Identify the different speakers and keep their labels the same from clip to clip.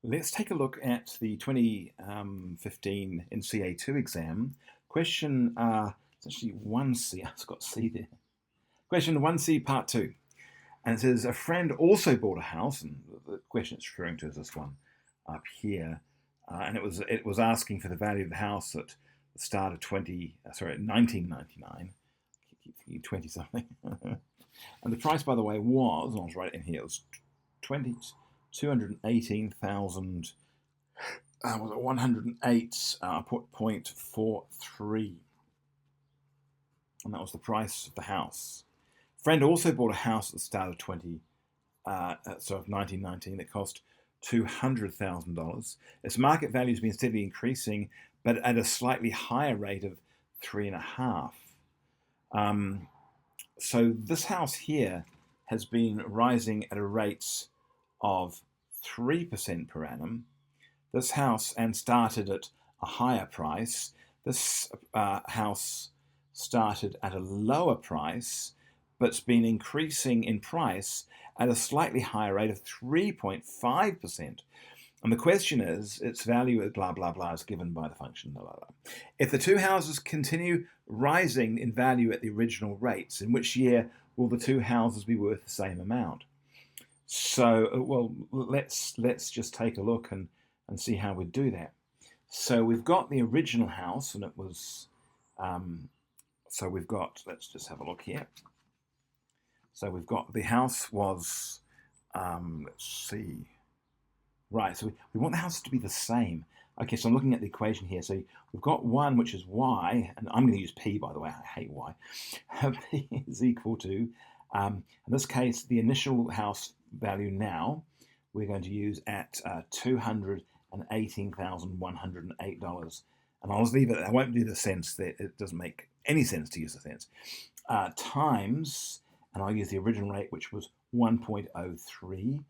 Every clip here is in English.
Speaker 1: Let's take a look at the 2015 NCEA 2 exam. Question, it's actually 1C, I've got C there. Question 1C part 2. And it says, a friend also bought a house, and the question it's referring to is this one up here. And it was asking for the value of the house at the start of 1999. I keep thinking 20 something. And the price, by the way, I'll write it in here, it was 218,000, was it 108.43, and that was the price of the house. Friend also bought a house at the start of 1919 that cost $200,000. Its market value has been steadily increasing, but at a slightly higher rate of 3.5. So this house here has been rising at a rate of 3% per annum. This house started at a higher price. This house started at a lower price, but it's been increasing in price at a slightly higher rate of 3.5%. And the question is, its value at blah, blah, blah is given by the function blah, blah, blah. If the two houses continue rising in value at the original rates, in which year will the two houses be worth the same amount? So, well, let's just take a look and see how we do that. So we've got the original house, and it was, so we've got, let's just have a look here. So we've got, the house was, let's see, right, so we want the house to be the same. Okay, so I'm looking at the equation here. So we've got 1, which is y, and I'm going to use p, by the way, I hate y. P is equal to, in this case, the initial house value now, we're going to use at $218,108. And I'll just leave it, I won't do the cents, that it doesn't make any sense to use the cents, times, and I'll use the original rate, which was 1.03,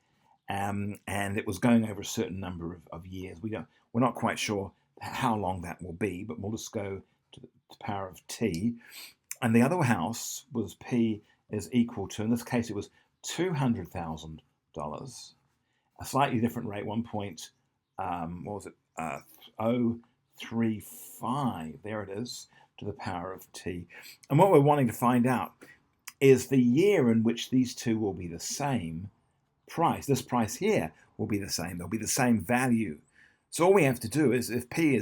Speaker 1: and it was going over a certain number of years. We're not quite sure how long that will be, but we'll just go to the power of t. And the other house was p is equal to, in this case, it was $200,000, a slightly different rate, 0.35, there it is, to the power of t. And what we're wanting to find out is the year in which these two will be the same price. This price here will be the same. They'll be the same value. So all we have to do is, if p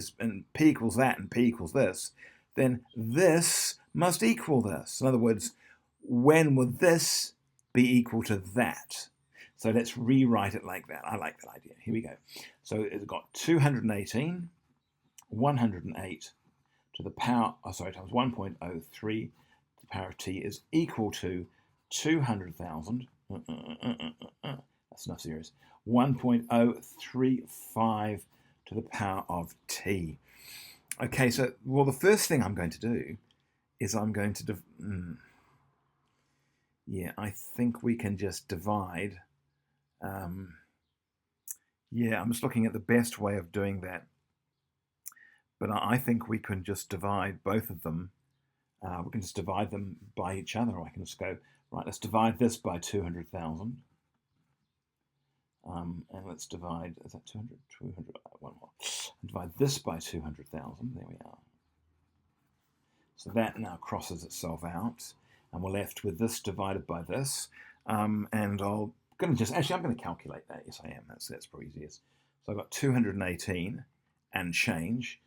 Speaker 1: equals that and p equals this, then this must equal this. In other words, when would this be equal to that? So let's rewrite it like that. I like that idea. Here we go. So it's got 218, 108 to the power, times 1.03 to the power of t is equal to 200,000. That's enough serious. 1.035 to the power of t. Okay, so, well, the first thing I'm going to do is I'm going to, I think we can just divide. Yeah, I'm just looking at the best way of doing that. But I think we can just divide both of them. We can just divide them by each other. Or I can just go, right, let's divide this by 200,000. And let's divide, is that 200? 200, one more. Divide this by 200,000, there we are. So that now crosses itself out, and we're left with this divided by this. And I'm going to calculate that. Yes, I am. That's probably easiest. So I've got 218 and change.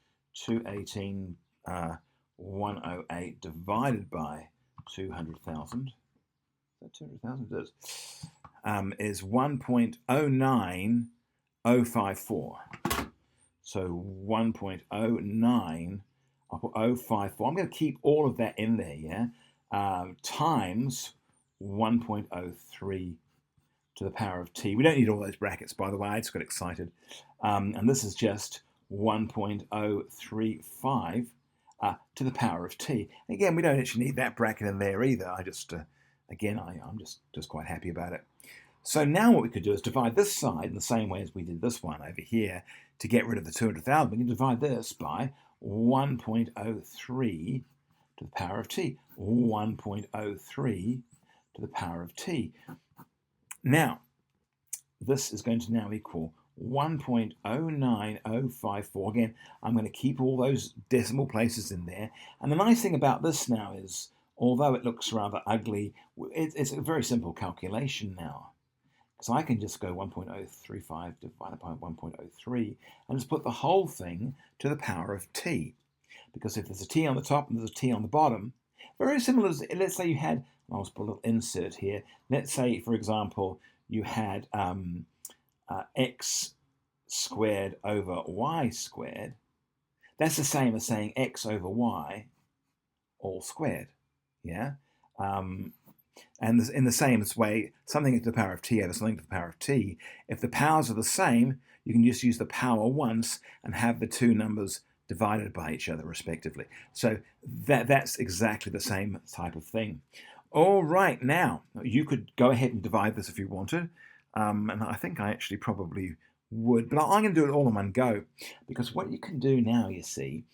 Speaker 1: 218,108 divided by 200,000. That 200,000 is 1.09054. So 1.09054. I'm going to keep all of that in there, yeah? Times 1.03 to the power of t. We don't need all those brackets, by the way. I just got excited. And this is just 1.035 to the power of t. Again, we don't actually need that bracket in there either. I just, I'm just quite happy about it. So now what we could do is divide this side in the same way as we did this one over here to get rid of the 200,000. We can divide this by 1.03 to the power of t. 1.03 to the power of t. Now, this is going to now equal 1.09054. Again, I'm going to keep all those decimal places in there. And the nice thing about this now is, although it looks rather ugly, it's a very simple calculation now. So I can just go 1.035 divided by 1.03 and just put the whole thing to the power of t. Because if there's a t on the top and there's a t on the bottom, very similar as, let's say you had, I'll just put a little insert here. Let's say, for example, you had x squared over y squared. That's the same as saying x over y all squared. Yeah? And in the same way, something to the power of t over something to the power of t, if the powers are the same, you can just use the power once and have the two numbers divided by each other respectively. So that's exactly the same type of thing. All right, now, you could go ahead and divide this if you wanted, and I think I actually probably would, but I'm going to do it all in one go, because what you can do now, you see,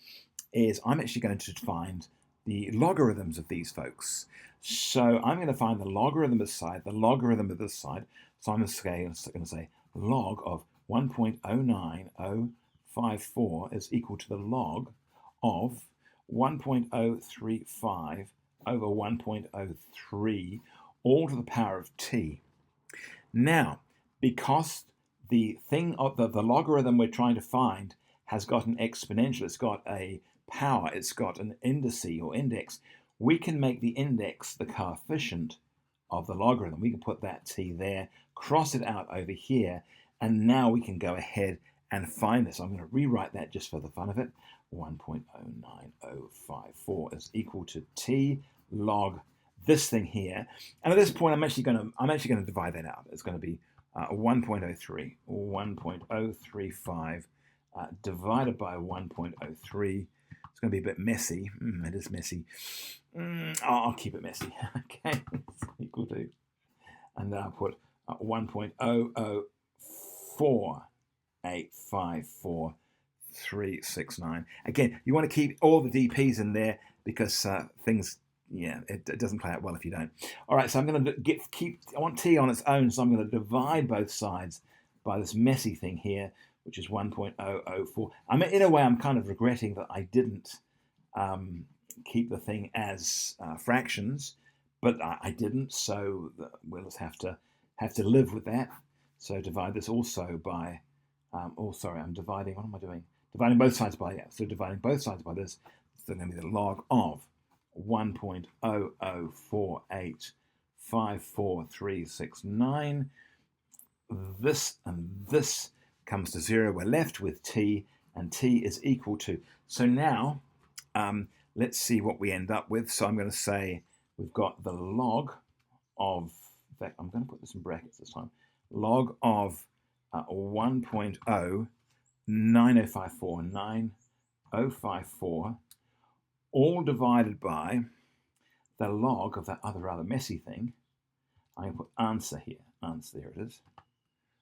Speaker 1: is I'm actually going to find the logarithms of these folks. So I'm going to find the logarithm of this side, the logarithm of this side, so I'm going to say log of 1.09054 is equal to the log of 1.035 over 1.03 all to the power of t. Now, because the thing of the logarithm we're trying to find has got an exponential, it's got a power, it's got an indice or index, we can make the index the coefficient of the logarithm. We can put that t there, cross it out over here, and now we can go ahead and find this. I'm going to rewrite that just for the fun of it. 1.09054 is equal to t log this thing here. And at this point, I'm actually going to divide that out. It's going to be 1.035 divided by 1.03. It's going to be a bit messy. It is messy. I'll keep it messy. Okay, it's equal to, and then I'll put 1.004854369. Again, you want to keep all the DPs in there because things, it doesn't play out well if you don't. All right, so I'm going to I want t on its own, so I'm going to divide both sides by this messy thing here, which is 1.004. I mean, in a way, I'm kind of regretting that I didn't keep the thing as fractions, but I didn't, so we'll just have to live with that. So divide this also by, I'm dividing, what am I doing? Dividing both sides by, so dividing both sides by this, so going to be the log of 1.004854369. This and this comes to 0. We're left with t, and t is equal to. So now, let's see what we end up with. So I'm going to say we've got the log of, in fact, I'm going to put this in brackets this time, log of 1.09054, all divided by the log of that other rather messy thing. I'm going to put answer here. Answer, there it is.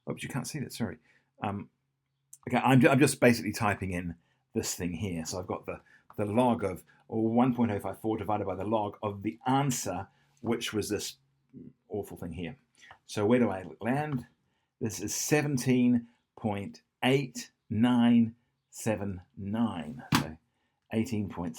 Speaker 1: Oops, you can't see that, sorry. Okay, I'm just basically typing in this thing here. So I've got the log of 1.054 divided by the log of the answer, which was this awful thing here. So where do I land? This is 17.8979.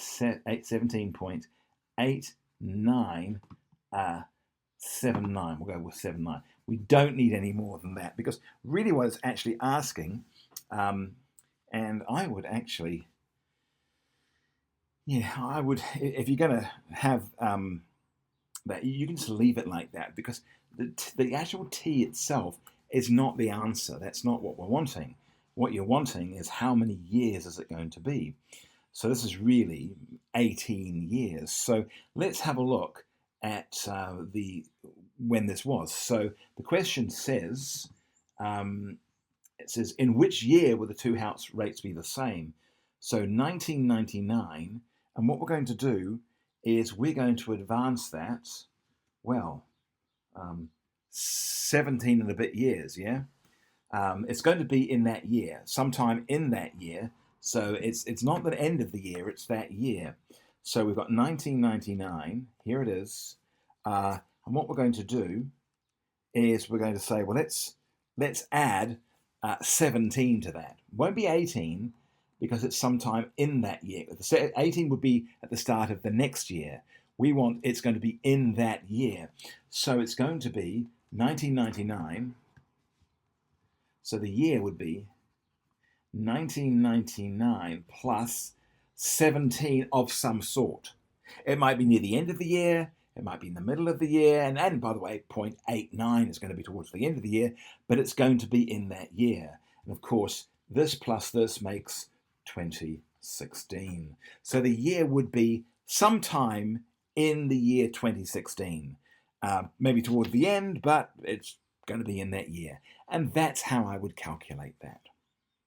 Speaker 1: So 17.8979. We'll go with 79. We don't need any more than that, because really what it's actually asking, and I would actually, I would, if you're going to have that, you can just leave it like that, because the actual t itself is not the answer. That's not what we're wanting. What you're wanting is how many years is it going to be. So this is really 18 years. So let's have a look at when this was. So the question says, it says, in which year will the two house rates be the same? So 1999, and what we're going to do is we're going to advance that, 17 and a bit years, yeah? It's going to be in that year, sometime in that year. So it's not the end of the year, it's that year. So we've got 1999, here it is. And what we're going to do is we're going to say, well, let's let's add 17 to that. Won't be 18 because it's sometime in that year. 18 would be at the start of the next year. It's going to be in that year. So it's going to be 1999. So the year would be 1999 plus 17 of some sort. It might be near the end of the year, it might be in the middle of the year, and by the way, 0.89 is going to be towards the end of the year, but it's going to be in that year. And of course, this plus this makes 2016. So the year would be sometime in the year 2016. Maybe toward the end, but it's going to be in that year. And that's how I would calculate that.